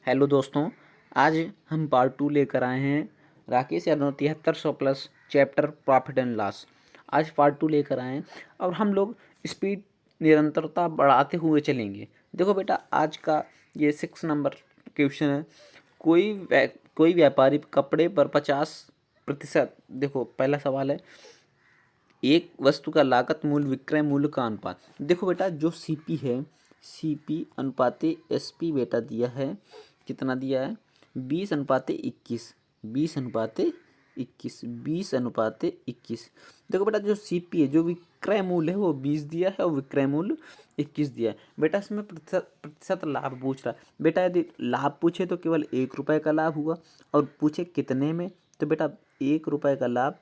Hello दोस्तों, आज हम पार्ट 2 लेकर आए हैं Rakesh Yadav 7300 plus chapter profit and loss. आज पार्ट 2 लेकर आए हैं और हम लोग स्पीड निरंतरता बढ़ाते हुए चलेंगे। देखो बेटा, आज का ये 6 नंबर क्वेश्चन है। कोई व्यापारी कपड़े पर 50%, देखो पहला सवाल है, एक वस्तु का लागत मूल्य विक्रय मूल्य का अनुपात। देखो बेटा, जो सीपी है, सीपी अनुपाते एसपी बेटा दिया है, कितना दिया है 20/21, 20/21, 20/21। देखो बेटा, जो सीपी है, जो विक्रय मूल्य है वो 20 दिया है और विक्रय मूल्य 21 दिया है। बेटा इसमें प्रतिशत लाभ पूछ रहा है। बेटा यदि लाभ पूछे तो केवल 1 रुपये का लाभ हुआ, और पूछे कितने में, तो बेटा 1 रुपये का लाभ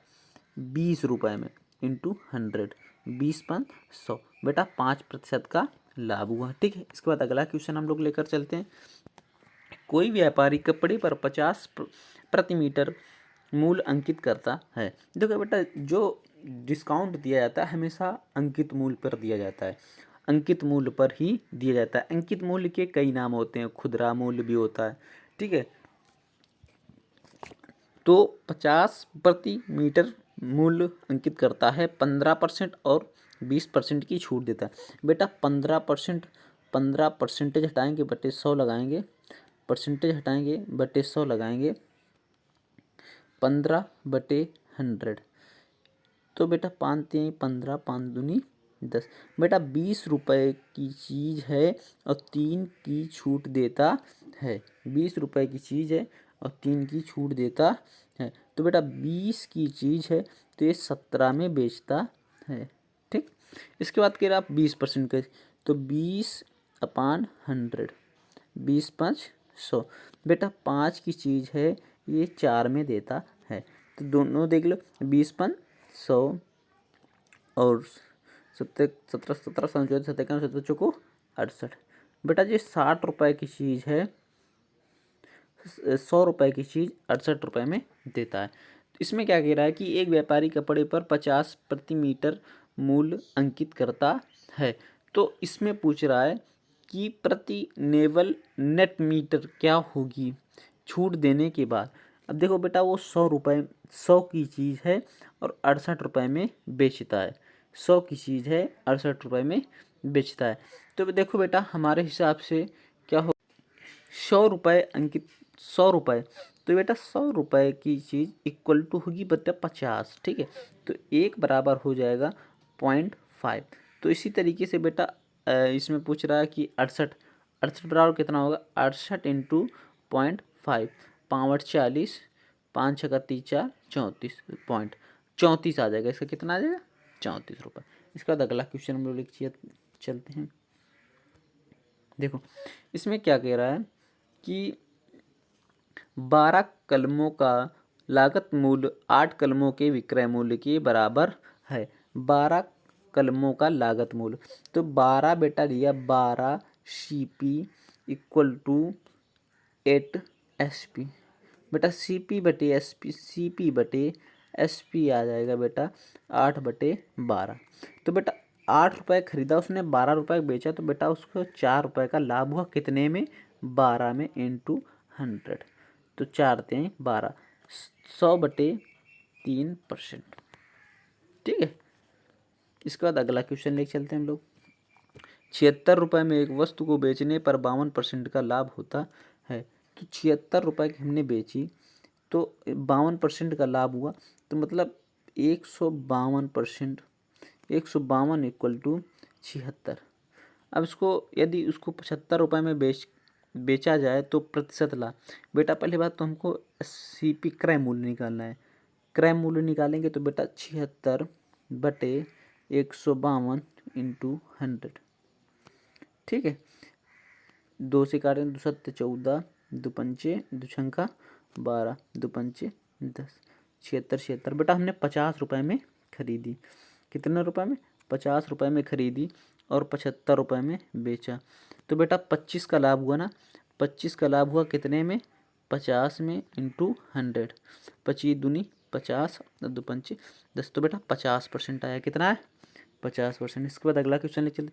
20 रुपये में इंटू 100, 20/100, बेटा 5% का लाभ हुआ। ठीक है, इसके बाद अगला क्वेश्चन हम लोग लेकर चलते हैं। कोई व्यापारी कपड़े पर 50 प्रति मीटर मूल्य अंकित करता है। देखो बेटा, जो डिस्काउंट दिया जाता है हमेशा अंकित मूल्य पर दिया जाता है, अंकित मूल्य पर ही दिया जाता है। अंकित मूल्य के कई नाम होते हैं, खुदरा मूल्य भी होता है। ठीक है, तो 50 प्रति मीटर मूल्य अंकित करता है, 15% और 20% की छूट देता है। बेटा 15 परसेंटेज हटाएंगे बटे 100 लगाएंगे, परसेंटेज हटाएंगे बटे 100 लगाएंगे, 15/100। तो बेटा 5 3 15, 5 दूनी 10। बेटा 20 रुपये की चीज़ है और 3 की छूट देता है। 20 रुपये की चीज़ है और 3 की छूट देता है। तो बेटा 20 की चीज़ है तो ये 17 में बेचता है। ठीक, इसके बाद कह रहा आप 20% का, तो 20/100, 20/100। बेटा 5 की चीज़ है, ये 4 में देता है। तो दोनों देख लो, 20/100 और 17 17 17 17 17 चौको 68। बेटा ये 60 रुपये की चीज़ है, 100 रुपये की चीज़ 68 रुपये में देता है। तो इसमें क्या कह रहा है कि एक व्यापारी कपड़े पर 50 प्रति मीटर मूल्य अंकित करता है। तो इसमें पूछ रहा है कि प्रति नेवल नेट मीटर क्या होगी छूट देने के बाद। अब देखो बेटा, वो 100 की चीज़ है और 68 रुपये में बेचता है। 100 की चीज़ है, 68 रुपये में बेचता है। तो देखो बेटा, हमारे हिसाब से क्या हो, 100 रुपये अंकित, 100 रुपये, तो बेटा 100 रुपये की चीज़ इक्वल टू होगी बटा 50। ठीक है, तो 1 बराबर हो जाएगा 0.5। तो इसी तरीके से बेटा इसमें पूछ रहा है कि 68, 68 बराबर कितना होगा, 68 इंटू 0.5, 5 40, 5 छक्का 4 34, 34 आ जाएगा। इसका कितना आ जाएगा, 34 रुपये। इसके बाद अगला क्वेश्चन हम लोग चलते हैं। देखो इसमें क्या कह रहा है कि 12 कलमों का लागत मूल्य 8 कलमों के विक्रय मूल्य के बराबर है। 12 कलमों का लागत मूल्य, तो 12 बेटा लिया, 12 CP इक्वल टू 8 SP। बेटा CP बटे SP, CP बटे SP आ जाएगा बेटा 8/12। तो बेटा 8 रुपये खरीदा उसने, 12 रुपये बेचा, तो बेटा उसको 4 रुपये का लाभ हुआ। कितने में, 12 में इंटू 100, तो 4 3 12, 100/3%। ठीक है, इसके बाद अगला क्वेश्चन लेके चलते हैं हम लोग। 76 रुपये में एक वस्तु को बेचने पर 52% का लाभ होता है। तो 76 रुपये की हमने बेची तो 52% का लाभ हुआ, तो मतलब 152%, 152 इक्वल टू 76। अब इसको यदि उसको 75 रुपये में बेचा जाए तो प्रतिशत लाभ। बेटा पहली बात तो हमको CP क्रय मूल्य निकालना है। क्रय मूल्य निकालेंगे तो बेटा 76/152 इंटू 100। ठीक है, 2 से काटें, 2 7 14, 2 पंचे 2 छंका 12, 2 पंचे 10, 76। बेटा हमने 50 रुपये में खरीदी। कितने रुपए में, 50 रुपये में खरीदी और 75 रुपये में बेचा। तो बेटा 25 का लाभ हुआ ना, 25 का लाभ हुआ कितने में, 50 में इंटू 100, 25 दूनी 50, 2 पंचे 10। तो बेटा 50% आया। कितना है, 50%। इसके बाद अगला क्वेश्चन ले चलते।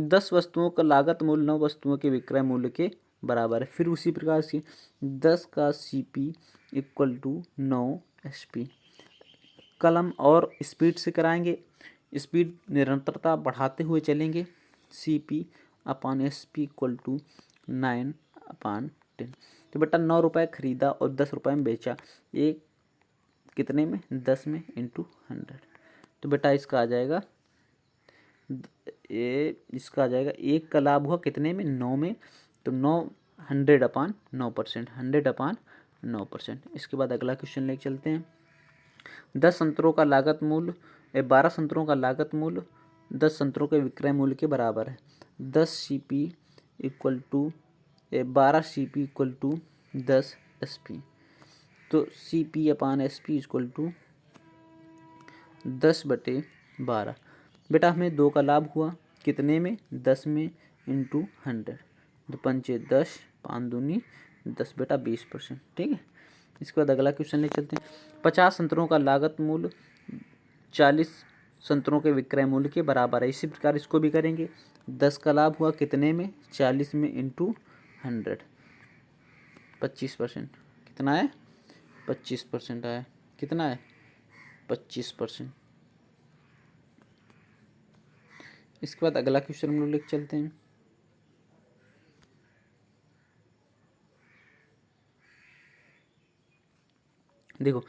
10 वस्तुओं का लागत मूल्य 9 वस्तुओं के विक्रय मूल्य के बराबर है। फिर उसी प्रकार से 10 का CP इक्वल टू 9 SP। कलम और स्पीड से कराएंगे, स्पीड निरंतरता बढ़ाते हुए चलेंगे। CP upon SP equal to 9/10। तो बेटा 9 रुपये खरीदा और 10 रुपये में बेचा, एक कितने में 10 में इंटू 100। तो बेटा इसका आ जाएगा इसका आ जाएगा एक का लाभ हुआ कितने में 9 में, तो 100/9%, 100/9%। इसके बाद अगला क्वेश्चन लेके चलते हैं। 10 संतरों का लागत मूल्य 12 संतरों का लागत मूल्य 10 संतरों के विक्रय मूल्य के बराबर है। 10 CP equal to 12 CP equal to 10 SP। तो CP upon SP equal to 10/12। बेटा हमें 2 का लाभ हुआ कितने में 10 में इंटू 100। 2 पंचे 10, 5 दूनी 10, बेटा 20%। ठीक है। इसके बाद अगला क्वेश्चन ले चलते हैं। 50 संतरों का लागत मूल्य 40 संतरों के विक्रय मूल्य के बराबर है। इसी प्रकार इसको भी करेंगे। 10 का लाभ हुआ कितने में 40 में इंटू 100, 25%। कितना है 25% आया। कितना है 25%। इसके बाद अगला क्वेश्चन हम लोग लेके चलते हैं। देखो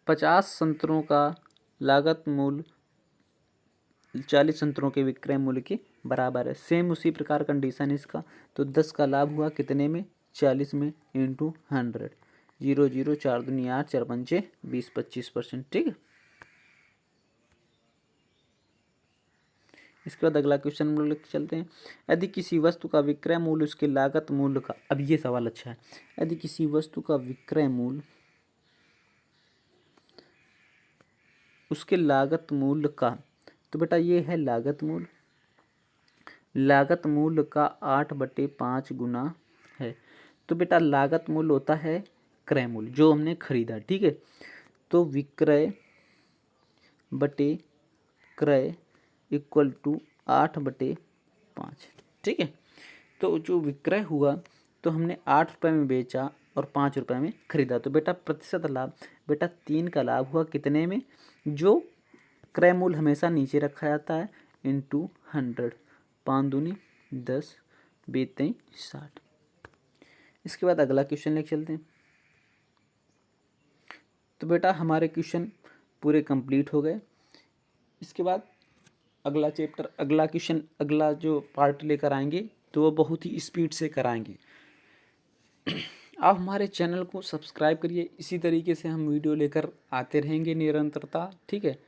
50 संतरों का लागत मूल्य 40 संतरों के विक्रय मूल्य के बराबर है। सेम उसी प्रकार कंडीशन इसका। तो 10 का लाभ हुआ कितने में 40 में इंटू 100, 0 0 4 दूनी 8, 4 पंचे 20, 25%। ठीक है। इसके बाद अगला क्वेश्चन हम लोग लेके चलते हैं। यदि किसी वस्तु का विक्रय मूल्य उसके लागत मूल्य का, अब ये सवाल अच्छा है, यदि किसी वस्तु का विक्रय मूल्य उसके लागत मूल्य का, तो बेटा ये है लागत मूल्य, लागत मूल्य का 8/5 गुना है। तो बेटा लागत मूल्य होता है क्रय मूल्य जो हमने खरीदा। ठीक है। तो विक्रय बटे क्रय इक्वल टू 8/5। ठीक है। तो जो विक्रय हुआ तो हमने 8 रुपये में बेचा और 5 रुपये में खरीदा। तो बेटा प्रतिशत लाभ, बेटा 3 का लाभ हुआ कितने में, जो क्रय मूल्य हमेशा नीचे रखा जाता है, इंटू 100, 5 दूनी 10, 20 60। इसके बाद अगला क्वेश्चन लेके चलते हैं। तो बेटा हमारे क्वेश्चन पूरे कंप्लीट हो गए। इसके बाद अगला चैप्टर, अगला क्वेश्चन, अगला जो पार्ट लेकर आएंगे तो वो बहुत ही स्पीड से कराएंगे। आप हमारे चैनल को सब्सक्राइब करिए। इसी तरीके से हम वीडियो लेकर आते रहेंगे निरंतरता। ठीक है।